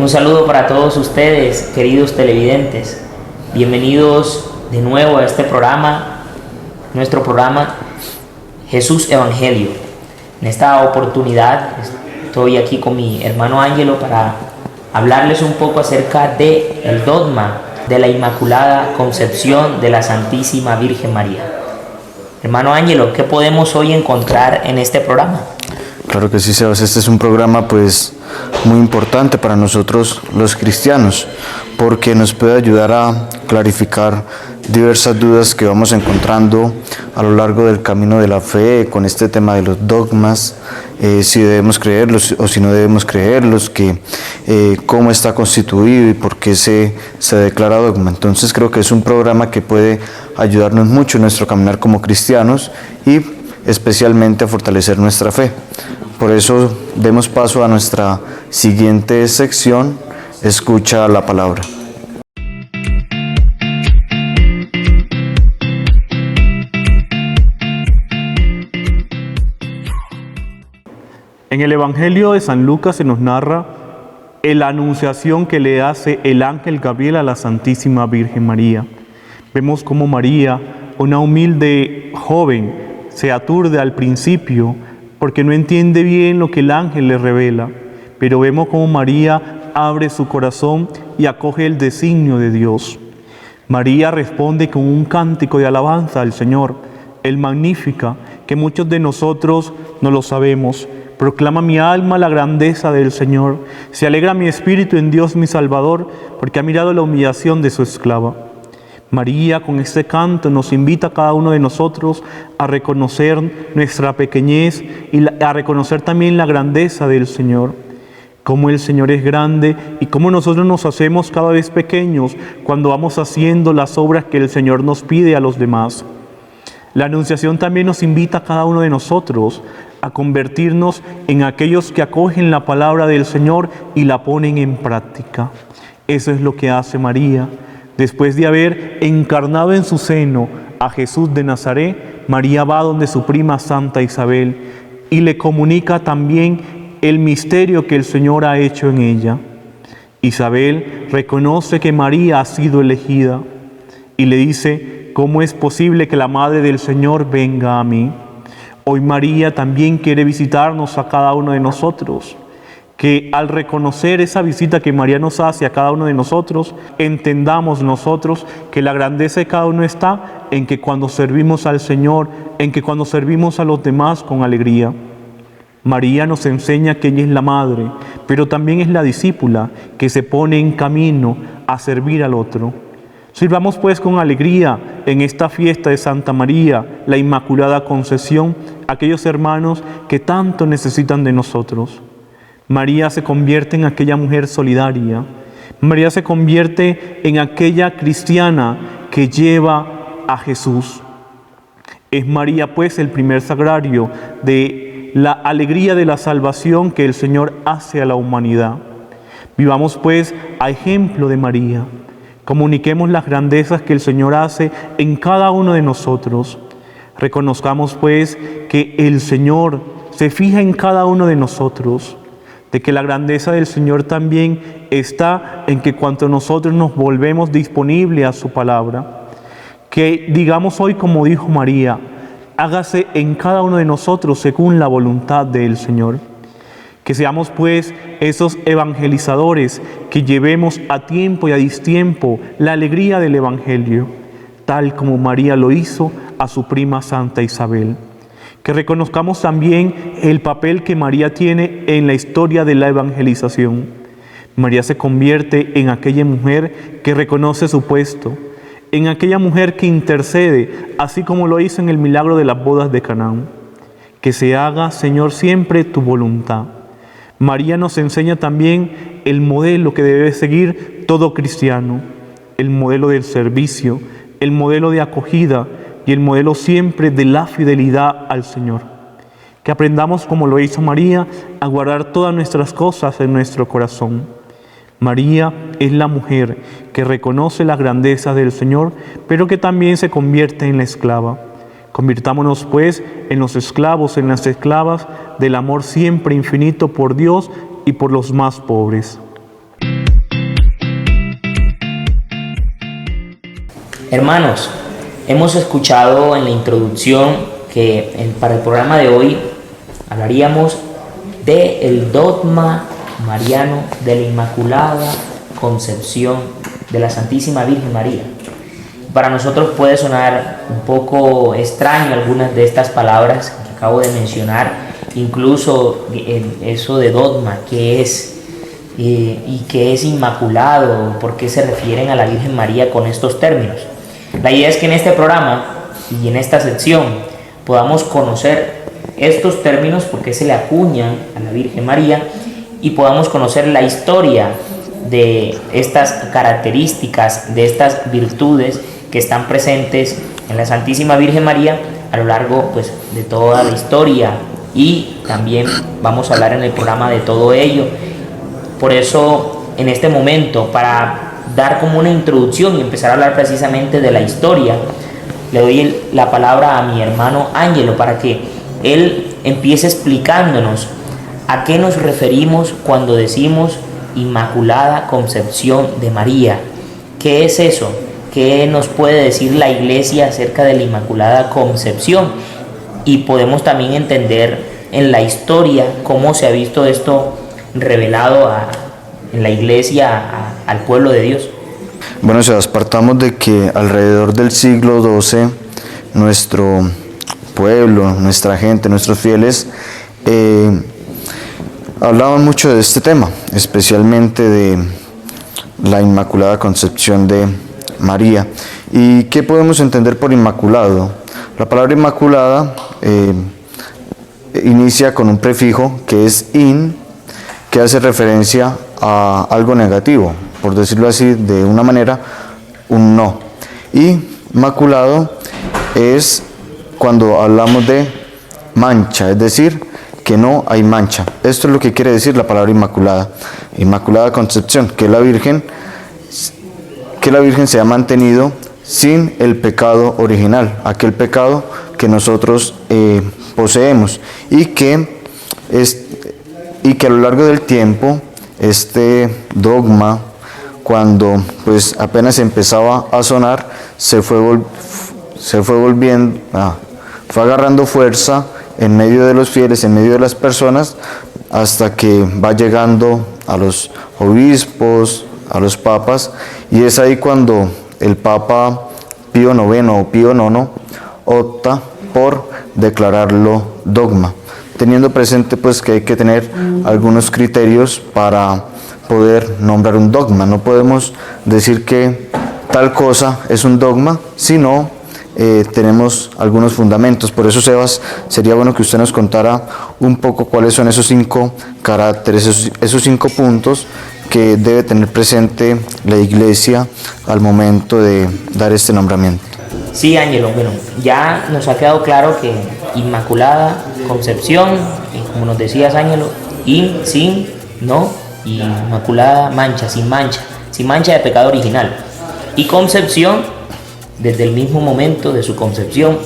Un saludo para todos ustedes, queridos televidentes. Bienvenidos de nuevo a este programa, nuestro programa Jesús Evangelio. En esta oportunidad estoy aquí con mi hermano Ángelo para hablarles un poco acerca del dogma de la Inmaculada Concepción de la Santísima Virgen María. Hermano Ángelo, ¿qué podemos hoy encontrar en este programa? Claro que sí, Sebas. Este es un programa muy importante para nosotros los cristianos, porque nos puede ayudar a clarificar diversas dudas que vamos encontrando a lo largo del camino de la fe con este tema de los dogmas, si debemos creerlos o si no debemos creerlos, cómo está constituido y por qué se declara dogma. Entonces creo que es un programa que puede ayudarnos mucho en nuestro caminar como cristianos y especialmente a fortalecer nuestra fe. Por eso demos paso a nuestra siguiente sección, Escucha la Palabra. En el Evangelio de San Lucas se nos narra la anunciación que le hace el ángel Gabriel a la Santísima Virgen María. Vemos cómo María, una humilde joven, se aturde al principio porque no entiende bien lo que el ángel le revela, pero vemos cómo María abre su corazón y acoge el designio de Dios. María responde con un cántico de alabanza al Señor, el Magnífica, que muchos de nosotros no lo sabemos. Proclama mi alma la grandeza del Señor, se alegra mi espíritu en Dios mi Salvador, porque ha mirado la humillación de su esclava. María, con este canto, nos invita a cada uno de nosotros a reconocer nuestra pequeñez y a reconocer también la grandeza del Señor. Cómo el Señor es grande y cómo nosotros nos hacemos cada vez pequeños cuando vamos haciendo las obras que el Señor nos pide a los demás. La Anunciación también nos invita a cada uno de nosotros a convertirnos en aquellos que acogen la palabra del Señor y la ponen en práctica. Eso es lo que hace María. Después de haber encarnado en su seno a Jesús de Nazaret, María va donde su prima Santa Isabel y le comunica también el misterio que el Señor ha hecho en ella. Isabel reconoce que María ha sido elegida y le dice: ¿cómo es posible que la Madre del Señor venga a mí? Hoy María también quiere visitarnos a cada uno de nosotros. Que al reconocer esa visita que María nos hace a cada uno de nosotros, entendamos nosotros que la grandeza de cada uno está en que cuando servimos al Señor, en que cuando servimos a los demás con alegría. María nos enseña que ella es la madre, pero también es la discípula que se pone en camino a servir al otro. Sirvamos pues con alegría en esta fiesta de Santa María, la Inmaculada Concepción, a aquellos hermanos que tanto necesitan de nosotros. María se convierte en aquella mujer solidaria. María se convierte en aquella cristiana que lleva a Jesús. Es María pues el primer sagrario de la alegría de la salvación que el Señor hace a la humanidad. Vivamos pues a ejemplo de María. Comuniquemos las grandezas que el Señor hace en cada uno de nosotros. Reconozcamos pues que el Señor se fija en cada uno de nosotros, de que la grandeza del Señor también está en que cuanto nosotros nos volvemos disponibles a su palabra. Que digamos hoy como dijo María: hágase en cada uno de nosotros según la voluntad del Señor. Que seamos pues esos evangelizadores que llevemos a tiempo y a distiempo la alegría del Evangelio, tal como María lo hizo a su prima Santa Isabel. Que reconozcamos también el papel que María tiene en la historia de la evangelización. María se convierte en aquella mujer que reconoce su puesto, en aquella mujer que intercede, así como lo hizo en el milagro de las bodas de Canaán. Que se haga, Señor, siempre tu voluntad. María nos enseña también el modelo que debe seguir todo cristiano, el modelo del servicio, el modelo de acogida y el modelo siempre de la fidelidad al Señor. Que aprendamos, como lo hizo María, a guardar todas nuestras cosas en nuestro corazón. María es la mujer que reconoce la grandeza del Señor, pero que también se convierte en la esclava. Convirtámonos pues en los esclavos, en las esclavas del amor siempre infinito por Dios y por los más pobres. Hermanos, hemos escuchado en la introducción que para el programa de hoy hablaríamos del dogma mariano de la Inmaculada Concepción de la Santísima Virgen María. Para nosotros puede sonar un poco extraño algunas de estas palabras que acabo de mencionar, incluso eso de dogma, ¿qué es? Y qué es inmaculado, por qué se refieren a la Virgen María con estos términos. La idea es que en este programa y en esta sección podamos conocer estos términos, por qué se le acuñan a la Virgen María, y podamos conocer la historia de estas características, de estas virtudes que están presentes en la Santísima Virgen María a lo largo de toda la historia, y también vamos a hablar en el programa de todo ello. Por eso, en este momento, para dar como una introducción y empezar a hablar precisamente de la historia, le doy la palabra a mi hermano Ángelo para que él empiece explicándonos a qué nos referimos cuando decimos Inmaculada Concepción de María. ¿Qué es eso? ¿Qué nos puede decir la Iglesia acerca de la Inmaculada Concepción? Y podemos también entender en la historia cómo se ha visto esto revelado en la Iglesia al pueblo de Dios. Bueno, Sebas, partamos de que alrededor del siglo XII nuestro pueblo, nuestra gente, nuestros fieles hablaban mucho de este tema, especialmente de la Inmaculada Concepción de María. ¿Y qué podemos entender por inmaculado? La palabra inmaculada inicia con un prefijo que es in, que hace referencia a algo negativo, por decirlo así de una manera, un no. Y maculado es cuando hablamos de mancha, es decir, que no hay mancha. Esto es lo que quiere decir la palabra inmaculada. Inmaculada Concepción, que la Virgen se ha mantenido sin el pecado original, aquel pecado que nosotros poseemos, y que a lo largo del tiempo este dogma, cuando apenas empezaba a sonar, fue agarrando fuerza en medio de los fieles, en medio de las personas, hasta que va llegando a los obispos, a los papas, y es ahí cuando el Papa Pío IX o Pío IX opta por declararlo dogma, teniendo presente que hay que tener algunos criterios para poder nombrar un dogma. No podemos decir que tal cosa es un dogma, sino tenemos algunos fundamentos. Por eso, Sebas, sería bueno que usted nos contara un poco cuáles son esos 5 caracteres, esos 5 puntos que debe tener presente la Iglesia al momento de dar este nombramiento. Sí, Ángelo, bueno, ya nos ha quedado claro que Inmaculada Concepción, y como nos decías, Ángelo, sin, no, y Inmaculada mancha, sin mancha de pecado original. Y Concepción, desde el mismo momento de su concepción,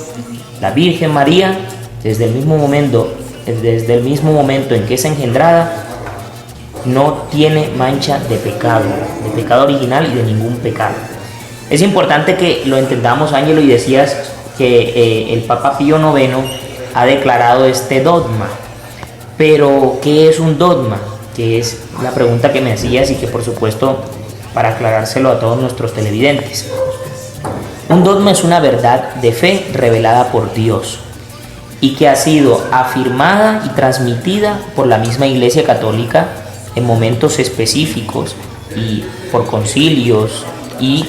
la Virgen María, desde el mismo momento en que es engendrada, no tiene mancha de pecado original y de ningún pecado. Es importante que lo entendamos, Ángelo, y decías que el Papa Pío IX ha declarado este dogma. Pero, ¿qué es un dogma? Que es la pregunta que me hacías, y que, por supuesto, para aclarárselo a todos nuestros televidentes. Un dogma es una verdad de fe revelada por Dios y que ha sido afirmada y transmitida por la misma Iglesia Católica en momentos específicos y por concilios y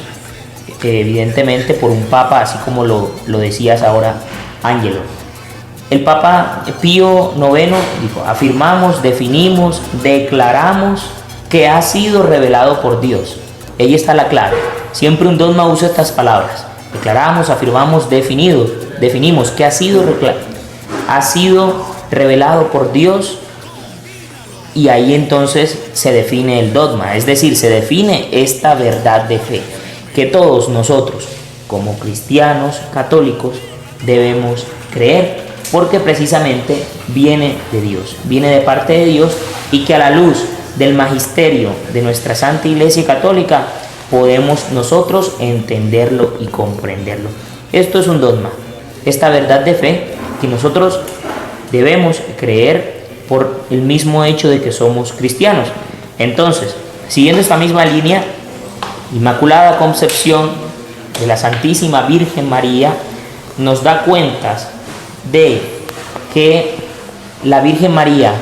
evidentemente por un papa, así como lo decías ahora, Ángelo. El Papa Pío IX dijo: afirmamos, definimos, declaramos que ha sido revelado por Dios. Ahí está la clave. Siempre un dogma usa estas palabras: declaramos, afirmamos, definimos que ha sido revelado por Dios. Y ahí entonces se define el dogma, es decir, se define esta verdad de fe que todos nosotros, como cristianos católicos, debemos creer, porque precisamente viene de Dios, viene de parte de Dios, y que a la luz del magisterio de nuestra Santa Iglesia Católica podemos nosotros entenderlo y comprenderlo. Esto es un dogma, esta verdad de fe que nosotros debemos creer por el mismo hecho de que somos cristianos. Entonces, siguiendo esta misma línea, Inmaculada Concepción de la Santísima Virgen María nos da cuentas de que la Virgen María,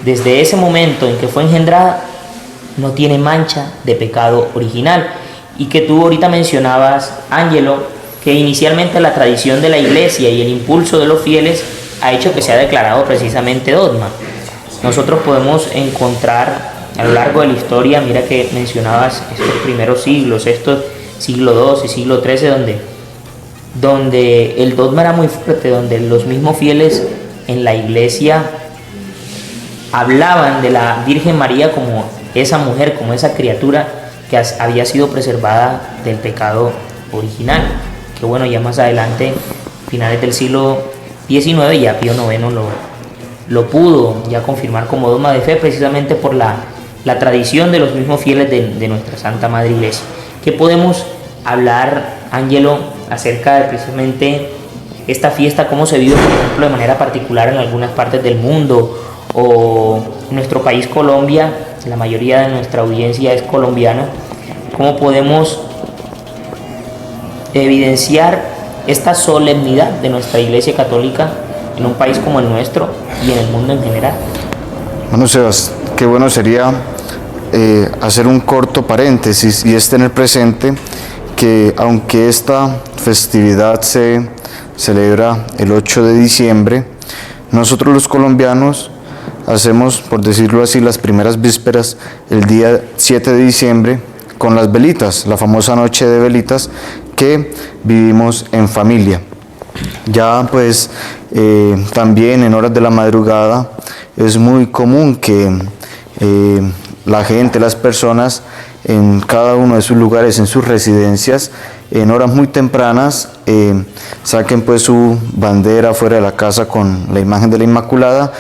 desde ese momento en que fue engendrada, no tiene mancha de pecado original. Y que tú ahorita mencionabas, Ángelo, que inicialmente la tradición de la Iglesia y el impulso de los fieles ha hecho que sea declarado precisamente dogma. Nosotros podemos encontrar a lo largo de la historia, mira que mencionabas estos primeros siglos, estos siglo II y siglo XIII, donde el dogma era muy fuerte, donde los mismos fieles en la Iglesia hablaban de la Virgen María como esa mujer, como esa criatura que había sido preservada del pecado original. Que bueno, ya más adelante, finales del siglo XIX, ya Pío IX lo pudo ya confirmar como dogma de fe, precisamente por la tradición de los mismos fieles de nuestra Santa Madre Iglesia. ¿Qué podemos hablar, Ángelo, acerca de precisamente esta fiesta, cómo se vive, por ejemplo, de manera particular en algunas partes del mundo, o nuestro país Colombia? La mayoría de nuestra audiencia es colombiana. ¿Cómo podemos evidenciar esta solemnidad de nuestra Iglesia Católica en un país como el nuestro y en el mundo en general? Bueno, Sebas, qué bueno sería hacer un corto paréntesis, y es tener presente que aunque esta festividad se celebra el 8 de diciembre, nosotros los colombianos hacemos, por decirlo así, las primeras vísperas el día 7 de diciembre con las velitas, la famosa noche de velitas que vivimos en familia. Ya pues también en horas de la madrugada es muy común que la gente, las personas en cada uno de sus lugares, en sus residencias, en horas muy tempranas saquen pues su bandera fuera de la casa con la imagen de la Inmaculada,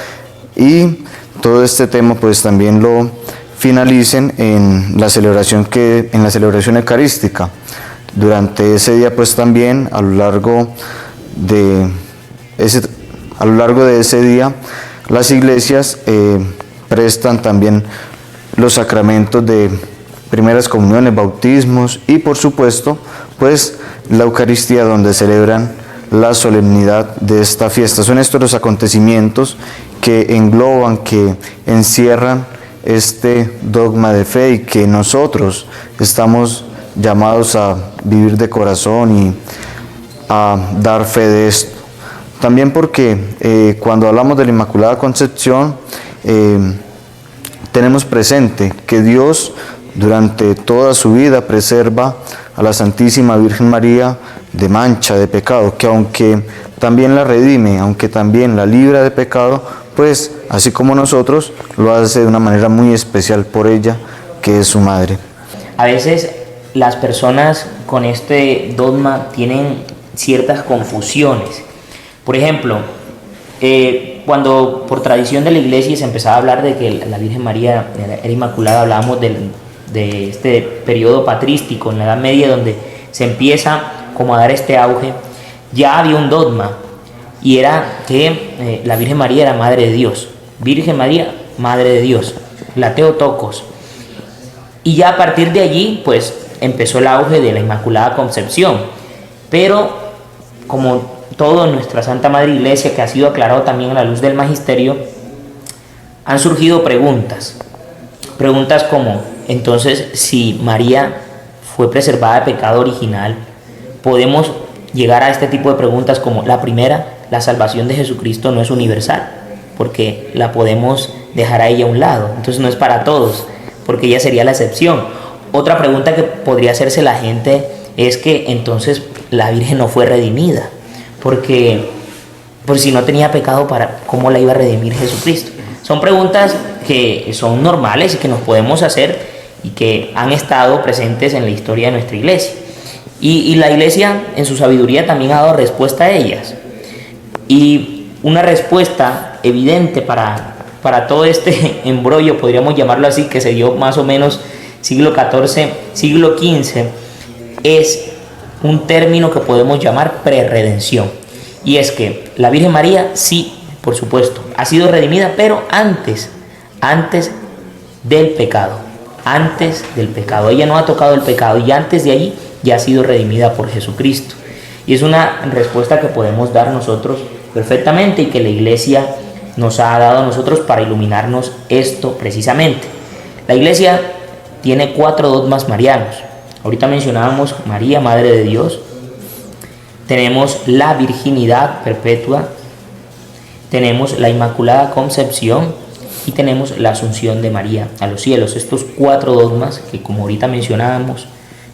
y todo este tema pues también lo finalicen en la celebración eucarística. Durante ese día pues también a lo largo de ese día las iglesias prestan también los sacramentos de primeras comuniones, bautismos y por supuesto pues la Eucaristía, donde celebran la solemnidad de esta fiesta. Son estos los acontecimientos que engloban, que encierran este dogma de fe, y que nosotros estamos llamados a vivir de corazón y a dar fe de esto. También porque cuando hablamos de la Inmaculada Concepción, tenemos presente que Dios durante toda su vida preserva a la Santísima Virgen María de mancha, de pecado, que aunque también la redime, aunque también la libra de pecado, pues así como nosotros, lo hace de una manera muy especial por ella, que es su madre. A veces las personas con este dogma tienen ciertas confusiones. Por ejemplo, cuando por tradición de la Iglesia se empezaba a hablar de que la Virgen María era inmaculada, hablábamos de este periodo patrístico en la Edad Media, donde se empieza como a dar este auge. Ya había un dogma, y era que la Virgen María era Madre de Dios. Virgen María, Madre de Dios, la Theotokos. Y ya a partir de allí pues empezó el auge de la Inmaculada Concepción. Pero como todo en nuestra Santa Madre Iglesia, que ha sido aclarado también a la luz del Magisterio, han surgido preguntas como: entonces, si María fue preservada de pecado original, podemos llegar a este tipo de preguntas como: la primera, la salvación de Jesucristo no es universal, porque la podemos dejar a ella a un lado, entonces no es para todos, porque ella sería la excepción. Otra pregunta que podría hacerse la gente es que entonces la Virgen no fue redimida, porque pues si no tenía pecado, ¿cómo la iba a redimir Jesucristo? Son preguntas que son normales y que nos podemos hacer y que han estado presentes en la historia de nuestra Iglesia. Y la Iglesia en su sabiduría también ha dado respuesta a ellas. Y una respuesta evidente para todo este embrollo, podríamos llamarlo así, que se dio más o menos siglo XIV, siglo XV, es un término que podemos llamar prerredención. Y es que la Virgen María, sí, por supuesto, ha sido redimida, pero antes del pecado. Antes del pecado. Ella no ha tocado el pecado y antes de allí ya ha sido redimida por Jesucristo. Y es una respuesta que podemos dar nosotros perfectamente y que la Iglesia nos ha dado a nosotros para iluminarnos esto precisamente. La Iglesia tiene 4 dogmas marianos. Ahorita mencionábamos María, Madre de Dios. Tenemos la virginidad perpetua. Tenemos la Inmaculada Concepción y tenemos la Asunción de María a los cielos. Estos 4 dogmas que, como ahorita mencionábamos,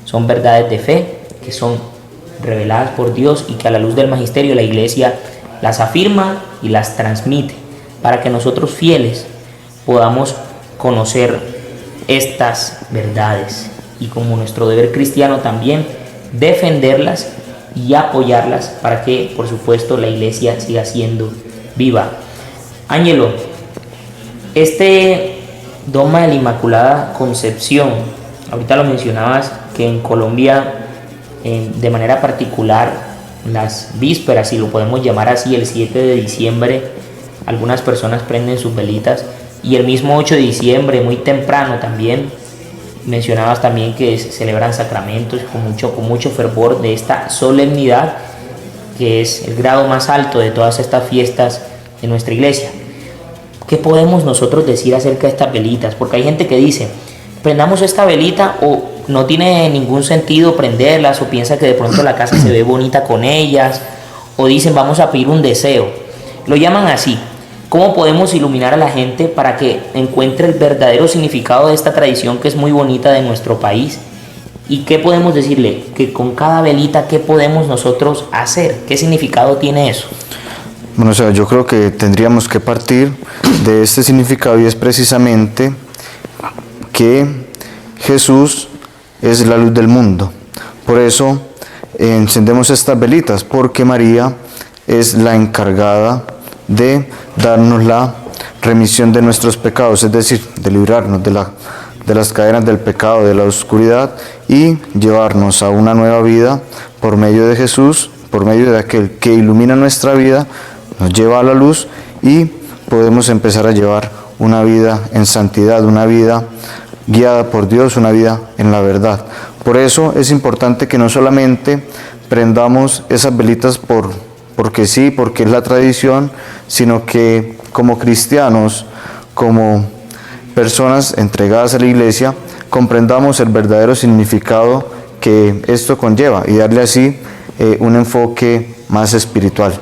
son verdades de fe, que son reveladas por Dios y que a la luz del magisterio la Iglesia las afirma y las transmite para que nosotros fieles podamos conocer estas verdades y, como nuestro deber cristiano, también defenderlas y apoyarlas para que, por supuesto, la Iglesia siga siendo viva. Ángelo, este dogma de la Inmaculada Concepción, ahorita lo mencionabas, que en Colombia, de manera particular, las vísperas, si lo podemos llamar así, el 7 de diciembre, algunas personas prenden sus velitas, y el mismo 8 de diciembre, muy temprano también, mencionabas también que se celebran sacramentos con mucho fervor de esta solemnidad, que es el grado más alto de todas estas fiestas de nuestra iglesia. ¿Qué podemos nosotros decir acerca de estas velitas? Porque hay gente que dice, prendamos esta velita, o no tiene ningún sentido prenderlas, o piensa que de pronto la casa se ve bonita con ellas, o dicen vamos a pedir un deseo. Lo llaman así. ¿Cómo podemos iluminar a la gente para que encuentre el verdadero significado de esta tradición que es muy bonita de nuestro país? ¿Y qué podemos decirle? Que con cada velita, ¿qué podemos nosotros hacer? ¿Qué significado tiene eso? Bueno, o sea, yo creo que tendríamos que partir de este significado, y es precisamente que Jesús es la luz del mundo. Por eso encendemos estas velitas, porque María es la encargada de darnos la remisión de nuestros pecados, es decir, de librarnos de las cadenas del pecado, de la oscuridad, y llevarnos a una nueva vida por medio de Jesús, por medio de aquel que ilumina nuestra vida, nos lleva a la luz, y podemos empezar a llevar una vida en santidad, una vida guiada por Dios, una vida en la verdad. Por eso es importante que no solamente prendamos esas velitas porque sí, porque es la tradición, sino que como cristianos, como personas entregadas a la Iglesia, comprendamos el verdadero significado que esto conlleva y darle así un enfoque más espiritual.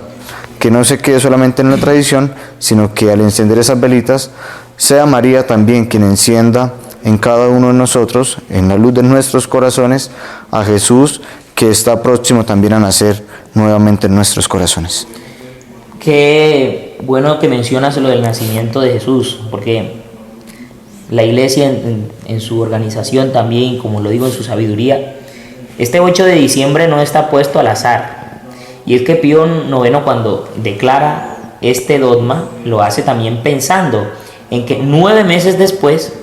Que no se quede solamente en la tradición, sino que al encender esas velitas, sea María también quien encienda en cada uno de nosotros, en la luz de nuestros corazones, a Jesús, que está próximo también a nacer nuevamente en nuestros corazones. Qué bueno que mencionas lo del nacimiento de Jesús, porque la Iglesia en su organización también, como lo digo, en su sabiduría, este 8 de diciembre no está puesto al azar. Y es que Pío IX, cuando declara este dogma, lo hace también pensando en que 9 meses después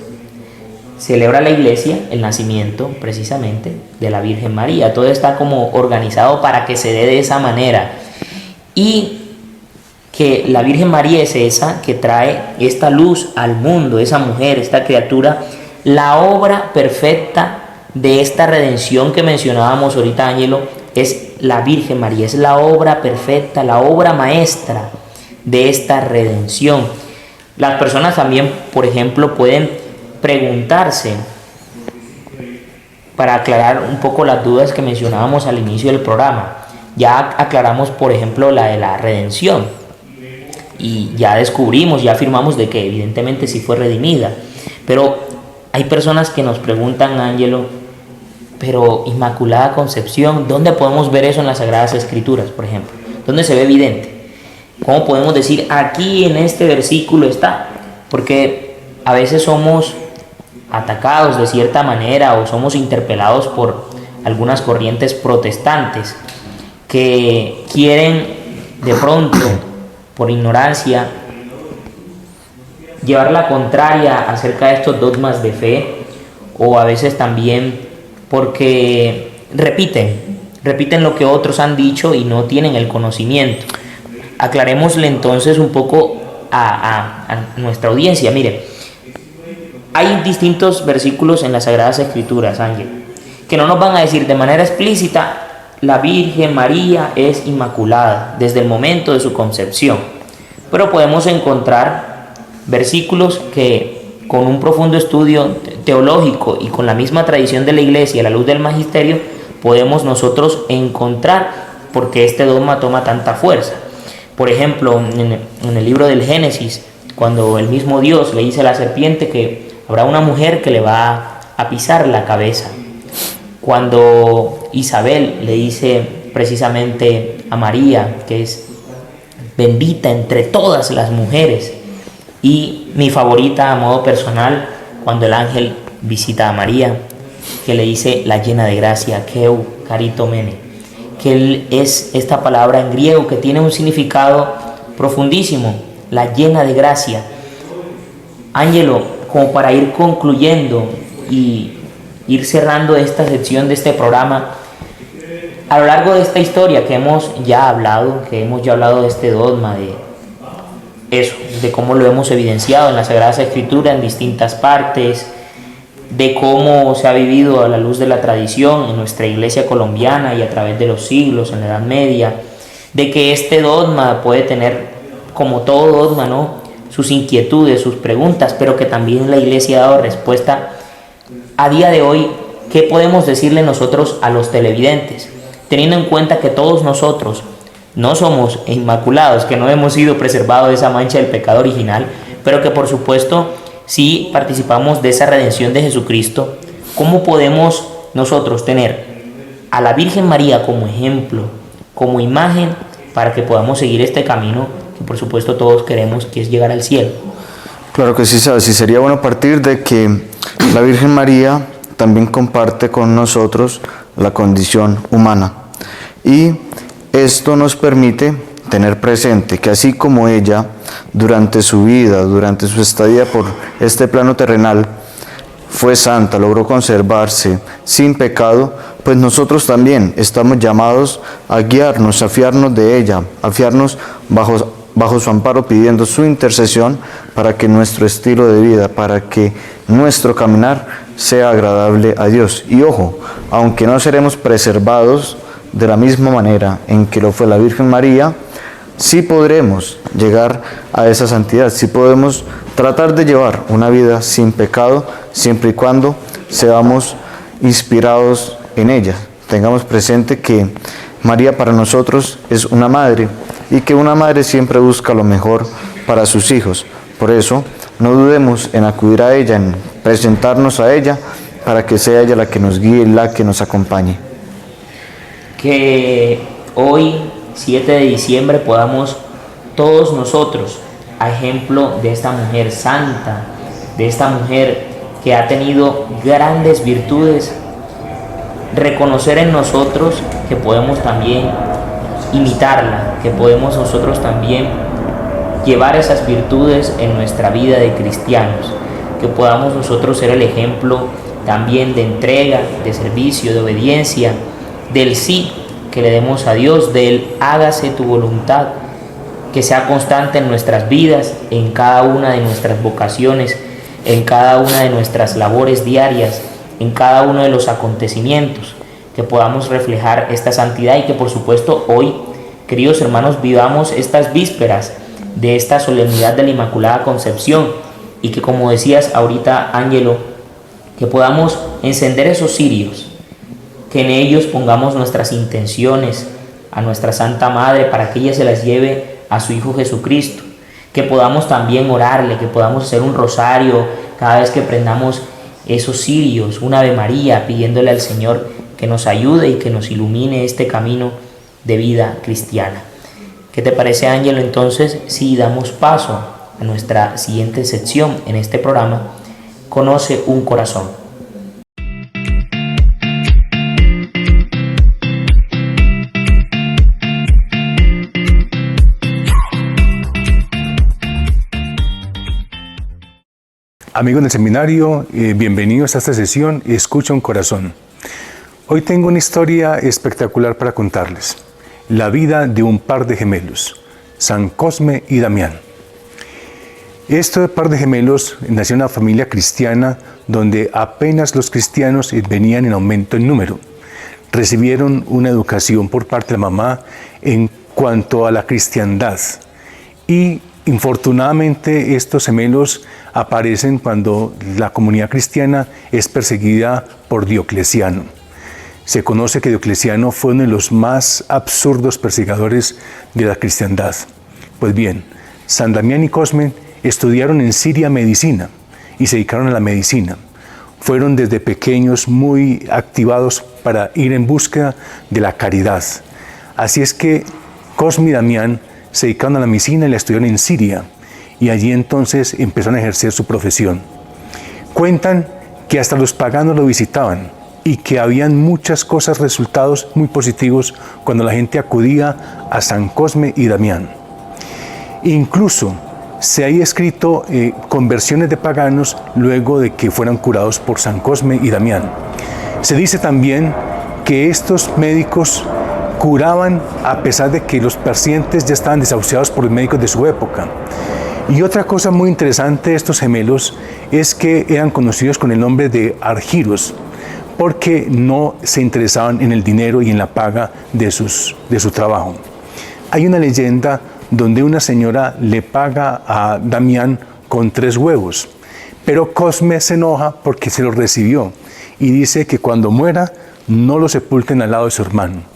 celebra la Iglesia el nacimiento precisamente de la Virgen María. Todo está como organizado para que se dé de esa manera. Y que la Virgen María es esa que trae esta luz al mundo, esa mujer, esta criatura, la obra perfecta de esta redención que mencionábamos ahorita, Ángelo, es la Virgen María, es la obra perfecta, la obra maestra de esta redención. Las personas también, por ejemplo, pueden preguntarse, para aclarar un poco las dudas que mencionábamos al inicio del programa. Ya aclaramos, por ejemplo, la de la redención, y ya descubrimos, ya afirmamos de que evidentemente sí fue redimida. Pero hay personas que nos preguntan, Ángelo, pero Inmaculada Concepción, ¿dónde podemos ver eso en las Sagradas Escrituras, por ejemplo? ¿Dónde se ve evidente? ¿Cómo podemos decir, aquí en este versículo está? Porque a veces somos atacados de cierta manera o somos interpelados por algunas corrientes protestantes que quieren de pronto, por ignorancia, llevar la contraria acerca de estos dogmas de fe, o a veces también porque repiten lo que otros han dicho y no tienen el conocimiento. Aclarémosle entonces un poco a nuestra audiencia. Mire, hay distintos versículos en las Sagradas Escrituras, Ángel, que no nos van a decir de manera explícita: la Virgen María es inmaculada desde el momento de su concepción. Pero podemos encontrar versículos que, con un profundo estudio teológico y con la misma tradición de la Iglesia, a la luz del magisterio, podemos nosotros encontrar por qué este dogma toma tanta fuerza. Por ejemplo, en el libro del Génesis, cuando el mismo Dios le dice a la serpiente que habrá una mujer que le va a pisar la cabeza. Cuando Isabel le dice precisamente a María que es bendita entre todas las mujeres. Y mi favorita a modo personal, cuando el ángel visita a María, que le dice la llena de gracia, Keu Karitomene, que es esta palabra en griego que tiene un significado profundísimo, la llena de gracia. Ángelo, como para ir concluyendo y ir cerrando esta sección de este programa, a lo largo de esta historia que hemos ya hablado de este dogma, de cómo lo hemos evidenciado en la Sagrada Escritura en distintas partes, de cómo se ha vivido a la luz de la tradición en nuestra iglesia colombiana y a través de los siglos, en la Edad Media, de que este dogma puede tener, como todo dogma, ¿no?, sus inquietudes, sus preguntas, pero que también la iglesia ha dado respuesta. A día de hoy, ¿qué podemos decirle nosotros a los televidentes? Teniendo en cuenta que todos nosotros no somos inmaculados, que no hemos sido preservados de esa mancha del pecado original, pero que por supuesto sí participamos de esa redención de Jesucristo. ¿Cómo podemos nosotros tener a la Virgen María como ejemplo, como imagen, para que podamos seguir este camino que por supuesto todos queremos, que es llegar al cielo? Claro que sí, sabes, y sería bueno partir de que la Virgen María también comparte con nosotros la condición humana. Y esto nos permite tener presente que así como ella, durante su vida, durante su estadía por este plano terrenal, fue santa, logró conservarse sin pecado, pues nosotros también estamos llamados a guiarnos, a fiarnos de ella, a fiarnos bajo su amparo, pidiendo su intercesión para que nuestro estilo de vida, para que nuestro caminar sea agradable a Dios. Y ojo, aunque no seremos preservados de la misma manera en que lo fue la Virgen María, sí podremos llegar a esa santidad, sí podemos tratar de llevar una vida sin pecado, siempre y cuando seamos inspirados en ella. Tengamos presente que María para nosotros es una madre, y que una madre siempre busca lo mejor para sus hijos. Por eso, no dudemos en acudir a ella, en presentarnos a ella, para que sea ella la que nos guíe, la que nos acompañe. Que hoy, 7 de diciembre, podamos todos nosotros, a ejemplo de esta mujer santa, de esta mujer que ha tenido grandes virtudes, reconocer en nosotros que podemos también imitarla, que podemos nosotros también llevar esas virtudes en nuestra vida de cristianos, que podamos nosotros ser el ejemplo también de entrega, de servicio, de obediencia, del sí que le demos a Dios, del hágase tu voluntad, que sea constante en nuestras vidas, en cada una de nuestras vocaciones, en cada una de nuestras labores diarias, en cada uno de los acontecimientos, que podamos reflejar esta santidad y que por supuesto hoy, queridos hermanos, vivamos estas vísperas de esta solemnidad de la Inmaculada Concepción y que, como decías ahorita, Ángelo, que podamos encender esos cirios, que en ellos pongamos nuestras intenciones a nuestra Santa Madre para que ella se las lleve a su Hijo Jesucristo, que podamos también orarle, que podamos hacer un rosario cada vez que prendamos esos cirios, un Ave María, pidiéndole al Señor que nos ayude y que nos ilumine este camino de vida cristiana. ¿Qué te parece, Ángelo, entonces, si damos paso a nuestra siguiente sección en este programa, Conoce un corazón? Amigos del seminario, bienvenidos a esta sesión Escucha un Corazón. Hoy tengo una historia espectacular para contarles. La vida de un par de gemelos, San Cosme y Damián. Este par de gemelos nació en una familia cristiana donde apenas los cristianos venían en aumento en número. Recibieron una educación por parte de la mamá en cuanto a la cristiandad. Y infortunadamente estos gemelos aparecen cuando la comunidad cristiana es perseguida por Diocleciano. Se conoce que Diocleciano fue uno de los más absurdos perseguidores de la cristiandad. Pues bien, San Damián y Cosme estudiaron en Siria medicina y se dedicaron a la medicina. Fueron desde pequeños muy activados para ir en búsqueda de la caridad. Así es que Cosme y Damián se dedicaron a la medicina y la estudiaron en Siria, y allí entonces empezaron a ejercer su profesión. Cuentan que hasta los paganos lo visitaban y que habían muchas cosas, resultados muy positivos cuando la gente acudía a San Cosme y Damián. Incluso se ha escrito conversiones de paganos luego de que fueran curados por San Cosme y Damián. Se dice también que estos médicos curaban a pesar de que los pacientes ya estaban desahuciados por los médicos de su época. Y otra cosa muy interesante de estos gemelos es que eran conocidos con el nombre de argiros, porque no se interesaban en el dinero y en la paga de su trabajo. Hay una leyenda donde una señora le paga a Damián con 3 huevos, pero Cosme se enoja porque se los recibió y dice que cuando muera no lo sepulten al lado de su hermano.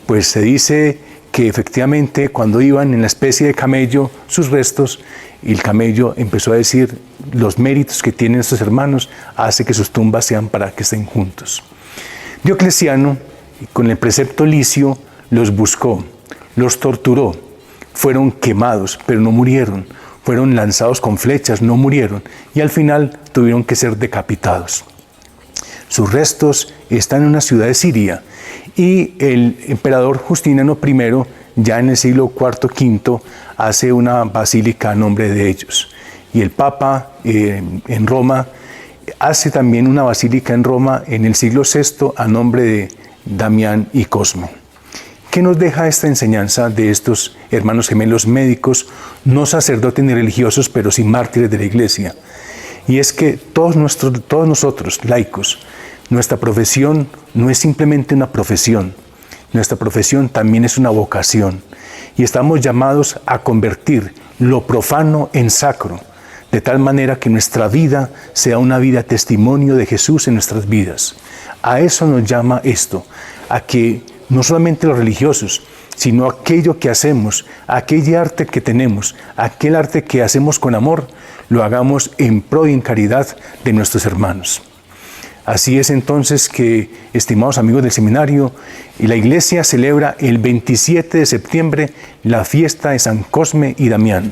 Pues se dice que efectivamente cuando iban en la especie de camello sus restos, el camello empezó a decir los méritos que tienen estos hermanos, hace que sus tumbas sean para que estén juntos. Diocleciano, con el precepto licio, los buscó, los torturó, fueron quemados, pero no murieron, fueron lanzados con flechas, no murieron, y al final tuvieron que ser decapitados. Sus restos están en una ciudad de Siria, y el emperador Justiniano I, ya en el siglo IV-V, hace una basílica a nombre de ellos. Y el Papa en Roma hace también una basílica en Roma en el siglo VI a nombre de Damián y Cosme. ¿Qué nos deja esta enseñanza de estos hermanos gemelos médicos, no sacerdotes ni religiosos, pero sí mártires de la Iglesia? Y es que todos nosotros, laicos, nuestra profesión no es simplemente una profesión. Nuestra profesión también es una vocación. Y estamos llamados a convertir lo profano en sacro, de tal manera que nuestra vida sea una vida testimonio de Jesús en nuestras vidas. A eso nos llama esto, a que no solamente los religiosos, sino aquello que hacemos, aquel arte que tenemos, aquel arte que hacemos con amor, lo hagamos en pro y en caridad de nuestros hermanos. Así es entonces que, estimados amigos del seminario, la Iglesia celebra el 27 de septiembre la fiesta de San Cosme y Damián,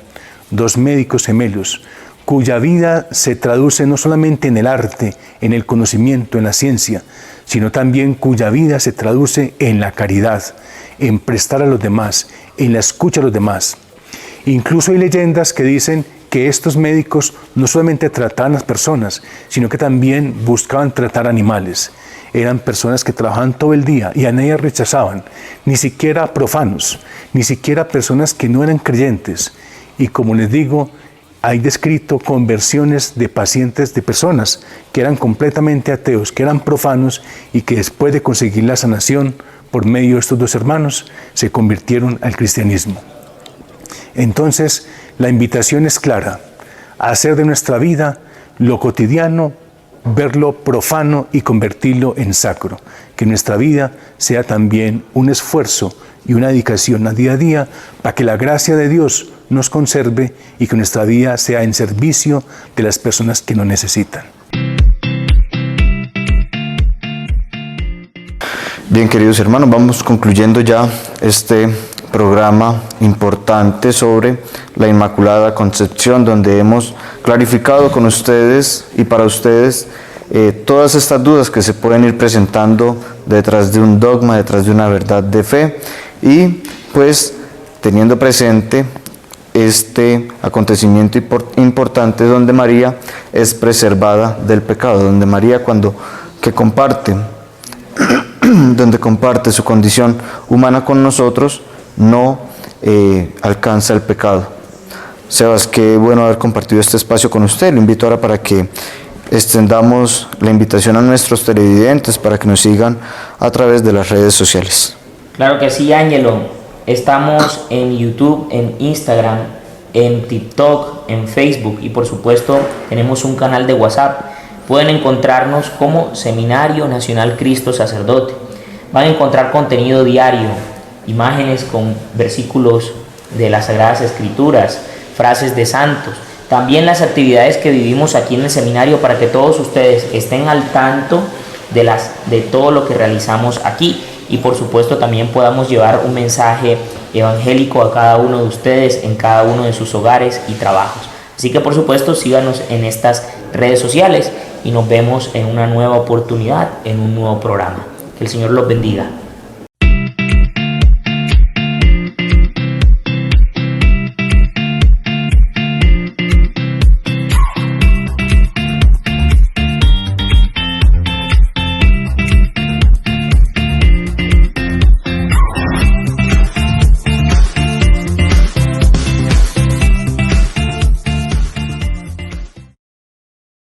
2 médicos gemelos, cuya vida se traduce no solamente en el arte, en el conocimiento, en la ciencia, sino también cuya vida se traduce en la caridad, en prestar a los demás, en la escucha a los demás. Incluso hay leyendas que dicen que estos médicos no solamente trataban a las personas, sino que también buscaban tratar animales. Eran personas que trabajaban todo el día y a nadie rechazaban, ni siquiera profanos, ni siquiera personas que no eran creyentes. Y como les digo, hay descrito conversiones de pacientes, de personas que eran completamente ateos, que eran profanos y que después de conseguir la sanación por medio de estos 2 hermanos, se convirtieron al cristianismo. Entonces, la invitación es clara, a hacer de nuestra vida lo cotidiano, verlo profano y convertirlo en sacro. Que nuestra vida sea también un esfuerzo y una dedicación a día para que la gracia de Dios nos conserve y que nuestra vida sea en servicio de las personas que nos necesitan. Bien, queridos hermanos, vamos concluyendo ya este programa importante sobre la Inmaculada Concepción, donde hemos clarificado con ustedes y para ustedes todas estas dudas que se pueden ir presentando detrás de un dogma, detrás de una verdad de fe, y pues teniendo presente este acontecimiento importante donde María es preservada del pecado, donde María donde comparte su condición humana con nosotros, no alcanza el pecado. Sebas, qué bueno haber compartido este espacio con usted. Lo invito ahora para que extendamos la invitación a nuestros televidentes para que nos sigan a través de las redes sociales. Claro que sí, Ángelo. Estamos en YouTube, en Instagram, en TikTok, en Facebook y por supuesto tenemos un canal de WhatsApp. Pueden encontrarnos como Seminario Nacional Cristo Sacerdote. Van a encontrar contenido diario, imágenes con versículos de las Sagradas Escrituras, frases de santos. También las actividades que vivimos aquí en el seminario para que todos ustedes estén al tanto de todo lo que realizamos aquí y por supuesto también podamos llevar un mensaje evangélico a cada uno de ustedes en cada uno de sus hogares y trabajos. Así que por supuesto síganos en estas redes sociales y nos vemos en una nueva oportunidad, en un nuevo programa. Que el Señor los bendiga.